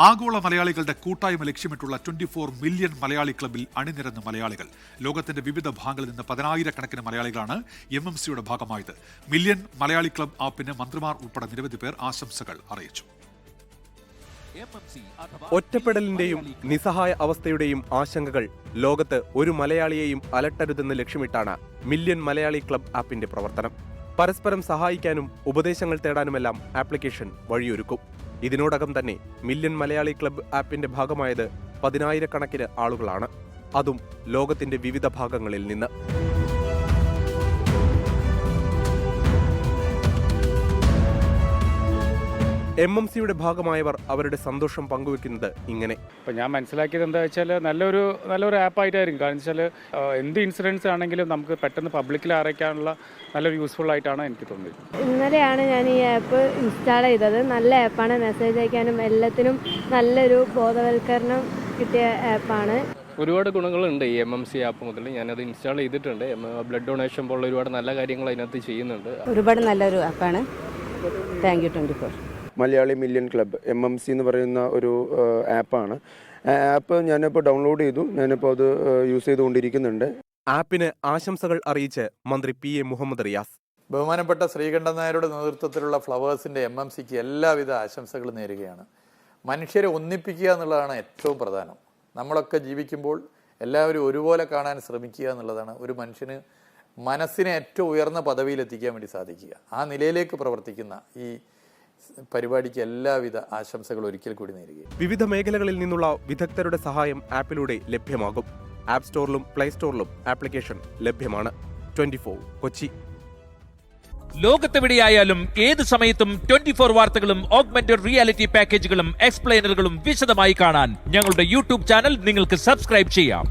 ആഗോള മലയാളികളുടെ കൂട്ടായ്മ ലക്ഷ്യമിട്ടുള്ള 24 മില്യൺ മലയാളി ക്ലബ്ബിൽ അണിനിരന്ന മലയാളികൾ. ലോകത്തിന്റെ വിവിധ ഭാഗങ്ങളിൽ നിന്ന് 10,000-കണക്കിന് മലയാളികളാണ് MMCയുടെ ഭാഗമായത്. മില്യൺ മലയാളി ക്ലബ്ബ് ആപ്പിന് മന്ത്രിമാർ ഉൾപ്പെടെ നിരവധി പേർ ആശംസകൾ അറിയിച്ചു. ഒറ്റപ്പെടലിന്റെയും നിസ്സഹായ അവസ്ഥയുടെയും ആശങ്കകൾ ലോകത്ത് ഒരു മലയാളിയെയും അലട്ടരുതെന്ന് ലക്ഷ്യമിട്ടാണ് മില്യൺ മലയാളി ക്ലബ്ബ് ആപ്പിന്റെ പ്രവർത്തനം. പരസ്പരം സഹായിക്കാനും ഉപദേശങ്ങൾ തേടാനുമെല്ലാം ആപ്ലിക്കേഷൻ വഴിയൊരുക്കും. ഇതിനോടകം തന്നെ മില്യൺ മലയാളി ക്ലബ്ബ് ആപ്പിന്റെ ഭാഗമായത് 10,000-കണക്കിന് ആളുകളാണ്, അതും ലോകത്തിന്റെ വിവിധ ഭാഗങ്ങളിൽ നിന്ന്. MMCയുടെ ഭാഗമായവർ അവരുടെ സന്തോഷം പങ്കുവെക്കുന്നത് ഇങ്ങനെ. അപ്പോൾ ഞാൻ മനസ്സിലാക്കിയത് എന്താ വെച്ചാൽ നല്ലൊരു ആപ്പായിട്ടായിരിക്കും. കാരണം വെച്ചാൽ എന്ത് ഇൻസിഡൻസ് ആണെങ്കിലും നമുക്ക് പെട്ടെന്ന് പബ്ലിക്കിൽ അറിയിക്കാനുള്ള നല്ലൊരു യൂസ്ഫുൾ ആയിട്ടാണ് എനിക്ക് തോന്നിയത്. ഇന്നലെയാണ് ഞാൻ ഈ ആപ്പ് ഇൻസ്റ്റാൾ ചെയ്തത്. നല്ല ആപ്പാണ്. മെസ്സേജ് അയക്കാനും എല്ലാത്തിനും നല്ലൊരു ബോധവൽക്കരണം കിട്ടിയ ആപ്പാണ്. ഒരുപാട് ഗുണങ്ങളുണ്ട് ഈ MMC ആപ്പ് മുതൽ. ഞാനത് ഇൻസ്റ്റാൾ ചെയ്തിട്ടുണ്ട്. ബ്ലഡ് ഡൊണേഷൻ പോലുള്ള ഒരുപാട് നല്ല കാര്യങ്ങൾ അതിനകത്ത് ചെയ്യുന്നുണ്ട്. ഒരുപാട് നല്ലൊരു ആപ്പാണ്. Thank you 24. Malayali million club MMC എന്ന് പറയുന്ന ഒരു ആപ്പാണ്. ആപ്പ് ഞാനിപ്പോൾ ഡൗൺലോഡ് ചെയ്തു. ഞാനിപ്പോൾ അത് യൂസ് ചെയ്തുകൊണ്ടിരിക്കുന്നുണ്ട്. ആപ്പിന് ആശംസകൾ അറിയിച്ച് മന്ത്രി PA മുഹമ്മദ് റിയാസ്. ബഹുമാനപ്പെട്ട ശ്രീകണ്ഠൻ നായരുടെ നേതൃത്വത്തിലുള്ള ഫ്ലവേഴ്സിൻ്റെ MMCക്ക് എല്ലാവിധ ആശംസകളും നേരുകയാണ്. മനുഷ്യരെ ഒന്നിപ്പിക്കുക എന്നുള്ളതാണ് ഏറ്റവും പ്രധാനം. നമ്മളൊക്കെ ജീവിക്കുമ്പോൾ എല്ലാവരും ഒരുപോലെ കാണാൻ ശ്രമിക്കുക എന്നുള്ളതാണ് ഒരു മനുഷ്യന് മനസ്സിനെ ഏറ്റവും ഉയർന്ന പദവിയിലെത്തിക്കാൻ വേണ്ടി സാധിക്കുക. ആ നിലയിലേക്ക് പ്രവർത്തിക്കുന്ന ഈ പരിപാടിക്ക് എല്ലാവിധ ആശംസകൾ ഒരിക്കൽ കൂടി നേരുകയും. വിവിധ മേഖലകളിൽ നിന്നുള്ള വിദഗ്ധരുടെ സഹായം ആപ്പിലൂടെ ലഭ്യമാകും. ആപ്പ് സ്റ്റോറിലും പ്ലേ സ്റ്റോറിലും ആപ്ലിക്കേഷൻ ലഭ്യമാണ്. 24 കൊച്ചി. ലോകത്തെവിടെയായാലും ഏത് സമയത്തും 24 വാർത്തകളും ഓഗ്മെന്റഡ് റിയാലിറ്റി പാക്കേജുകളും എക്സ്പ്ലെയിനറുകളും വിശദമായി കാണാൻ ഞങ്ങളുടെ YouTube ചാനൽ നിങ്ങൾക്ക് സബ്സ്ക്രൈബ് ചെയ്യാം.